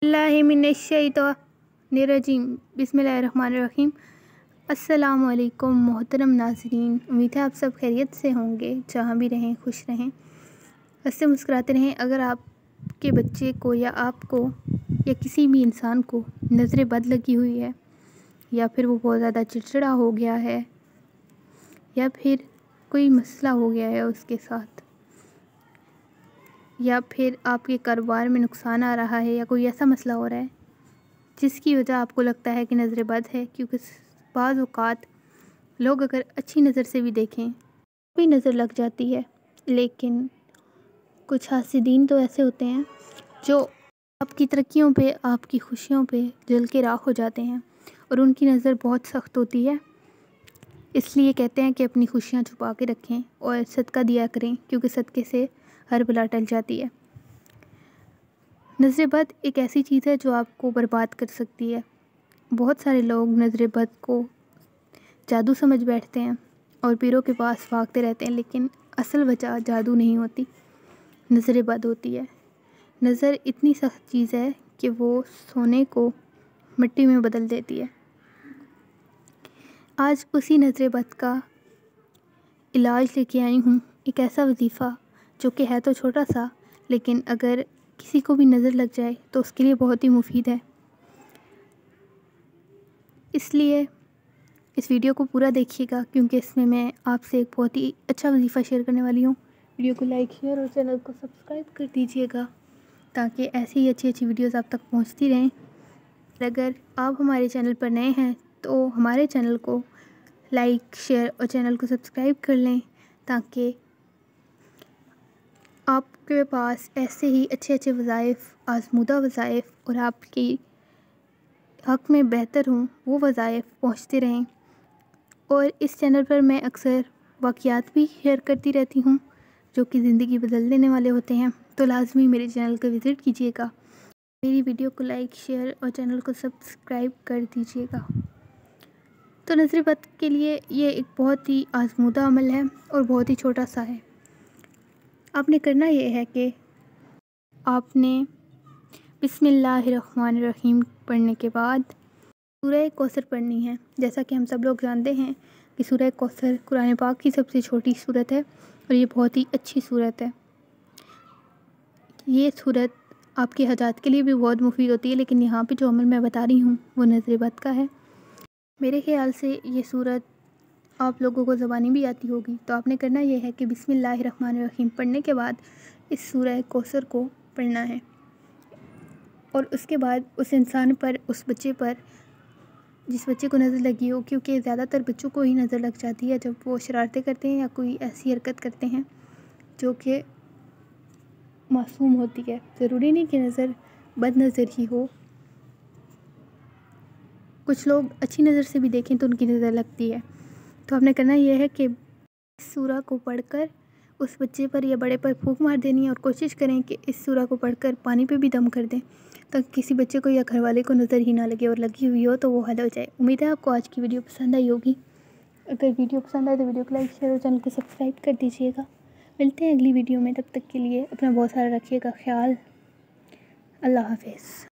बिस्मिल्लाहिर्रहमानिर्रहीम बिस्मिल्लाहिर्रहमानिर्रहीम। अस्सलामुअलैकुम मोहतरम नाज़रीन, उम्मीद है आप सब खैरियत से होंगे, जहाँ भी रहें खुश रहें, हंसते मुस्कुराते रहें। अगर आपके बच्चे को या आपको या किसी भी इंसान को नज़र बद लगी हुई है, या फिर वो बहुत ज़्यादा चिड़चिड़ा हो गया है, या फिर कोई मसला हो गया है उसके साथ, या फिर आपके कारोबार में नुकसान आ रहा है, या कोई ऐसा मसला हो रहा है जिसकी वजह आपको लगता है कि नज़र बद है, क्योंकि बाज़ औक़ात लोग अगर अच्छी नज़र से भी देखें भी नज़र लग जाती है। लेकिन कुछ हासिदीन तो ऐसे होते हैं जो आपकी तरक्कियों पे, आपकी खुशियों पे जल के राख हो जाते हैं, और उनकी नज़र बहुत सख्त होती है। इसलिए कहते हैं कि अपनी खुशियाँ छुपा के रखें और सदका दिया करें, क्योंकि सदक़े से हर बला टल जाती है। नज़र बद एक ऐसी चीज़ है जो आपको बर्बाद कर सकती है। बहुत सारे लोग नज़र बद को जादू समझ बैठते हैं और पीरों के पास भागते रहते हैं, लेकिन असल वजह जादू नहीं होती, नज़र बद होती है। नज़र इतनी सख्त चीज़ है कि वो सोने को मिट्टी में बदल देती है। आज उसी नज़र बद का इलाज लेके आई हूँ, एक ऐसा वजीफ़ा जो कि है तो छोटा सा, लेकिन अगर किसी को भी नज़र लग जाए तो उसके लिए बहुत ही मुफीद है। इसलिए इस वीडियो को पूरा देखिएगा, क्योंकि इसमें मैं आपसे एक बहुत ही अच्छा वजीफ़ा शेयर करने वाली हूँ। वीडियो को लाइक, शेयर और चैनल को सब्सक्राइब कर दीजिएगा, ताकि ऐसी ही अच्छी अच्छी वीडियोज़ आप तक पहुँचती रहें। अगर आप हमारे चैनल पर नए हैं तो हमारे चैनल को लाइक, शेयर और चैनल को सब्सक्राइब कर लें, ताकि आपके पास ऐसे ही अच्छे अच्छे वज़ाइफ़, आज़मूदा वज़ाइफ़ और आपकी हक़ में बेहतर हों वो वज़ाइफ़ पहुँचते रहें। और इस चैनल पर मैं अक्सर वाक़यात भी शेयर करती रहती हूँ जो कि ज़िंदगी बदल देने वाले होते हैं, तो लाज़मी मेरे चैनल को विज़िट कीजिएगा। मेरी वीडियो को लाइक, शेयर और चैनल को सब्सक्राइब कर दीजिएगा। तो नज़र बद के लिए ये एक बहुत ही आज़मूदा अमल है और बहुत ही छोटा सा है। आपने करना ये है कि आपने बिस्मिल्लाहिर्रहमानिर्रहीम पढ़ने के बाद सूरह कौसर पढ़नी है। जैसा कि हम सब लोग जानते हैं कि सूरह कौसर कुरान पाक की सबसे छोटी सूरत है और ये बहुत ही अच्छी सूरत है। ये सूरत आपके हजात के लिए भी बहुत मुफीद होती है, लेकिन यहाँ पे जो अमल मैं बता रही हूँ वो नज़र बद का है। मेरे ख़्याल से ये सूरत आप लोगों को ज़बानी भी आती होगी, तो आपने करना ये है कि बिस्मिल्लाहिर्रहमानिर्रहीम पढ़ने के बाद इस सूरह कौसर को पढ़ना है, और उसके बाद उस इंसान पर, उस बच्चे पर, जिस बच्चे को नज़र लगी हो, क्योंकि ज़्यादातर बच्चों को ही नज़र लग जाती है जब वो शरारतें करते हैं या कोई ऐसी हरकत करते हैं जो कि मासूम होती है। ज़रूरी नहीं कि नज़र बद नज़र ही हो, कुछ लोग अच्छी नज़र से भी देखें तो उनकी नज़र लगती है। तो आपने करना यह है कि इस सूरा को पढ़कर उस बच्चे पर या बड़े पर फूंक मार देनी है, और कोशिश करें कि इस सूरा को पढ़कर पानी पे भी दम कर दें, ताकि किसी बच्चे को या घर वाले को नज़र ही ना लगे, और लगी हुई हो तो वो हल हो जाए। उम्मीद है आपको आज की वीडियो पसंद आई होगी। अगर वीडियो पसंद आए तो वीडियो को लाइक, शेयर और चैनल को सब्सक्राइब कर दीजिएगा। मिलते हैं अगली वीडियो में, तब तक के लिए अपना बहुत सारा रखिएगा ख्याल। अल्लाह हाफ़िज़।